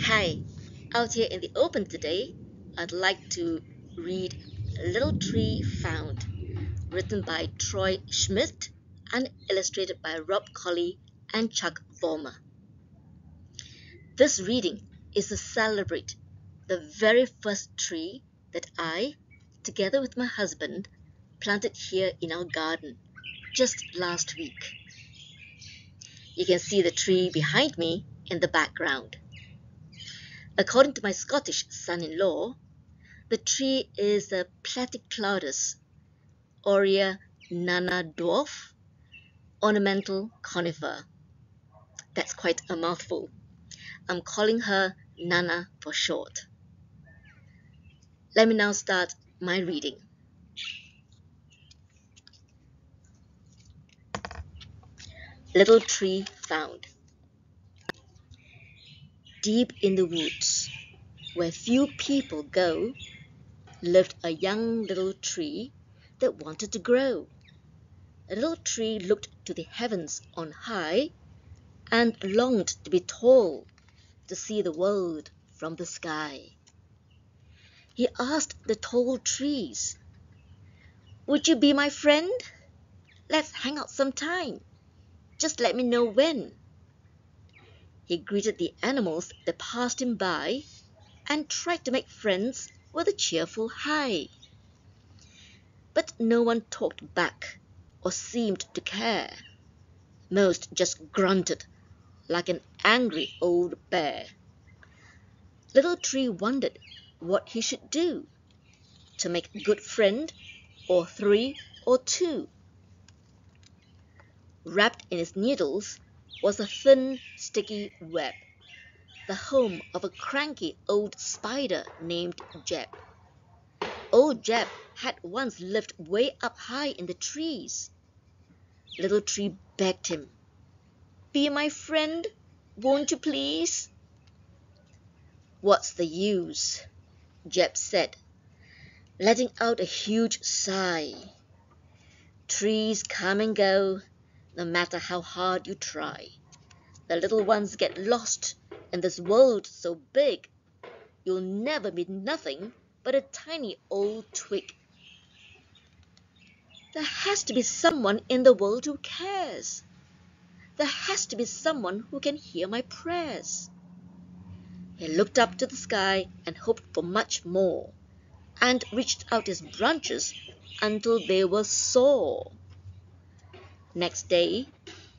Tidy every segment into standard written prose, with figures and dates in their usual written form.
Hi, out here in the open today, I'd like to read Little Tree Found, written by Troy Schmidt and illustrated by Rob Colley and Chuck Vollmer. This reading is to celebrate the very first tree that I, together with my husband, planted here in our garden just last week. You can see the tree behind me in the background. According to my Scottish son-in-law, the tree is a Platycladus, Aurea nana Dwarf, Ornamental Conifer. That's quite a mouthful. I'm calling her Nana for short. Let me now start my reading. Little Tree Found. Deep in the woods, where few people go, lived a young little tree that wanted to grow. The little tree looked to the heavens on high and longed to be tall, to see the world from the sky. He asked the tall trees, "Would you be my friend? Let's hang out sometime. Just let me know when." He greeted the animals that passed him by and tried to make friends with a cheerful hi. But no one talked back or seemed to care. Most just grunted like an angry old bear. Little Tree wondered what he should do to make a good friend, or three or two. Wrapped in its needles was a thin, sticky web, the home of a cranky old spider named Jeb. Old Jeb had once lived way up high in the trees. Little Tree begged him, "Be my friend, won't you please?" "What's the use?" Jeb said, letting out a huge sigh. "Trees come and go, no matter how hard you try. The little ones get lost in this world so big, you'll never be nothing but a tiny old twig. There has to be someone in the world who cares. There has to be someone who can hear my prayers." He looked up to the sky and hoped for much more, and reached out his branches until they were sore. Next day,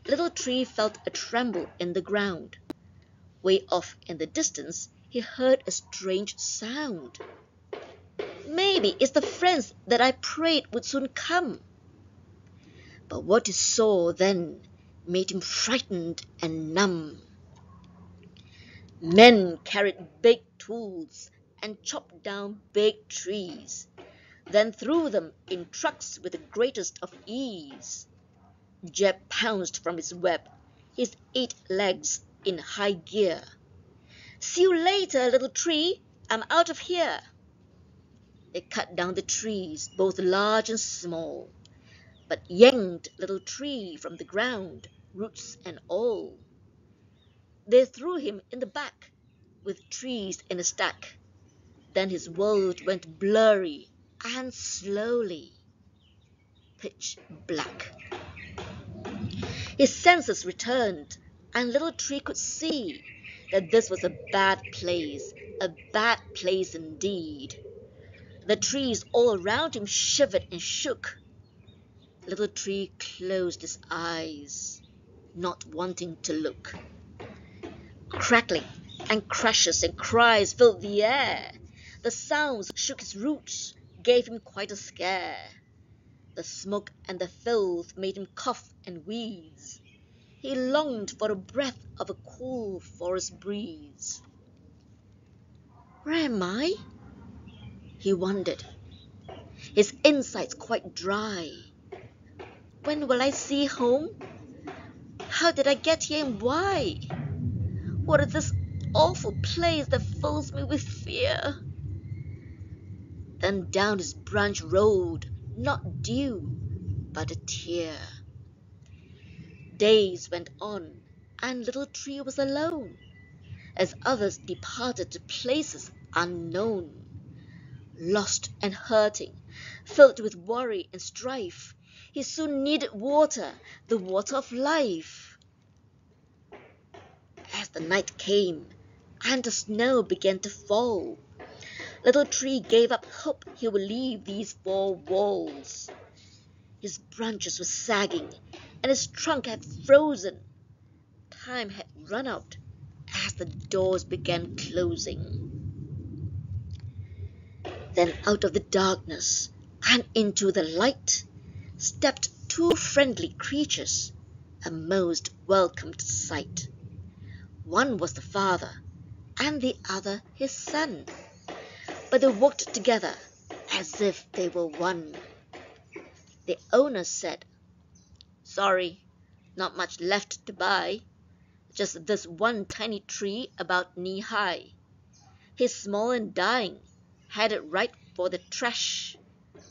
Little Tree felt a tremble in the ground. Way off in the distance, he heard a strange sound. Maybe it's the friends that I prayed would soon come. But what he saw then made him frightened and numb. Men carried big tools and chopped down big trees, then threw them in trucks with the greatest of ease. Jeb pounced from his web, his 8 legs in high gear. "See you later, little tree, I'm out of here." They cut down the trees, both large and small, but yanked Little Tree from the ground, roots and all. They threw him in the back, with trees in a stack. Then his world went blurry and slowly pitch black. His senses returned, and Little Tree could see that this was a bad place indeed. The trees all around him shivered and shook. Little Tree closed his eyes, not wanting to look. Crackling and crashes and cries filled the air. The sounds shook his roots, gave him quite a scare. The smoke and the filth made him cough and wheeze. He longed for a breath of a cool forest breeze. "Where am I?" he wondered, his insides quite dry. "When will I see home? How did I get here and why? What is this awful place that fills me with fear?" Then down his branch rolled, not dew, but a tear. Days went on, and Little Tree was alone. as others departed to places unknown. Lost and hurting, filled with worry and strife, he soon needed water, the water of life. As the night came and the snow began to fall, Little Tree gave up hope he would leave these four walls. His branches were sagging and his trunk had frozen. Time had run out as the doors began closing. Then out of the darkness and into the light stepped two friendly creatures, a most welcomed sight. One was the father, and the other his son, but they walked together as if they were one. The owner said, "Sorry, not much left to buy. Just this one tiny tree about knee-high. He's small and dying, headed right for the trash,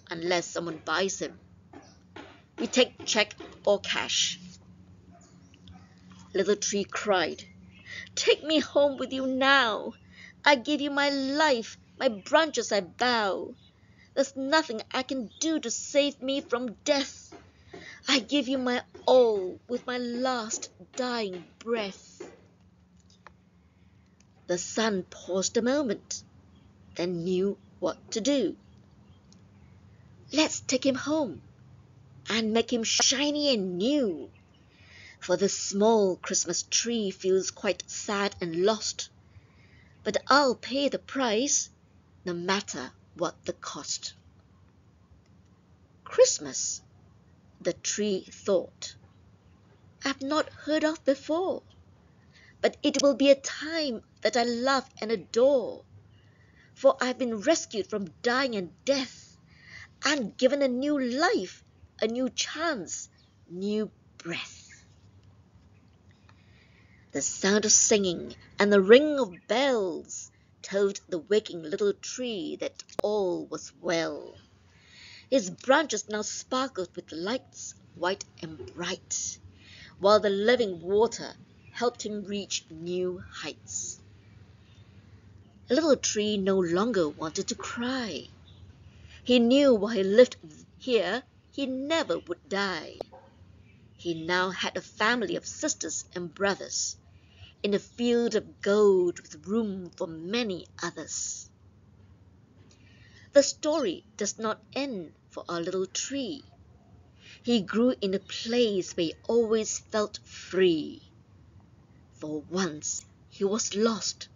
unless someone buys him. We take check or cash." Little Tree cried, "Take me home with you now. I give you my life, my branches I bow. There's nothing I can do to save me from death. I give you my all with my last dying breath." The son paused a moment, then knew what to do. "Let's take him home and make him shiny and new, for this small Christmas tree feels quite sad and lost. But I'll pay the price, no matter what the cost." Christmas, the tree thought, I've not heard of before, but it will be a time that I love and adore, for I've been rescued from dying and death, and given a new life, a new chance, new breath. The sound of singing and the ring of bells told the waking little tree that all was well. His branches now sparkled with lights white and bright, while the living water helped him reach new heights. Little Tree no longer wanted to cry. He knew while he lived here he never would die. He now had a family of sisters and brothers, in a field of gold with room for many others. The story does not end for our little tree. He grew in a place where he always felt free. For once he was lost,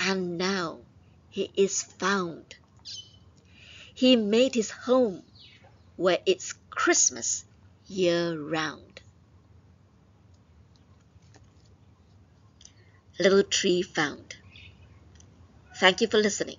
and now he is found. He made his home where it's Christmas year-round. Little Tree Found. Thank you for listening.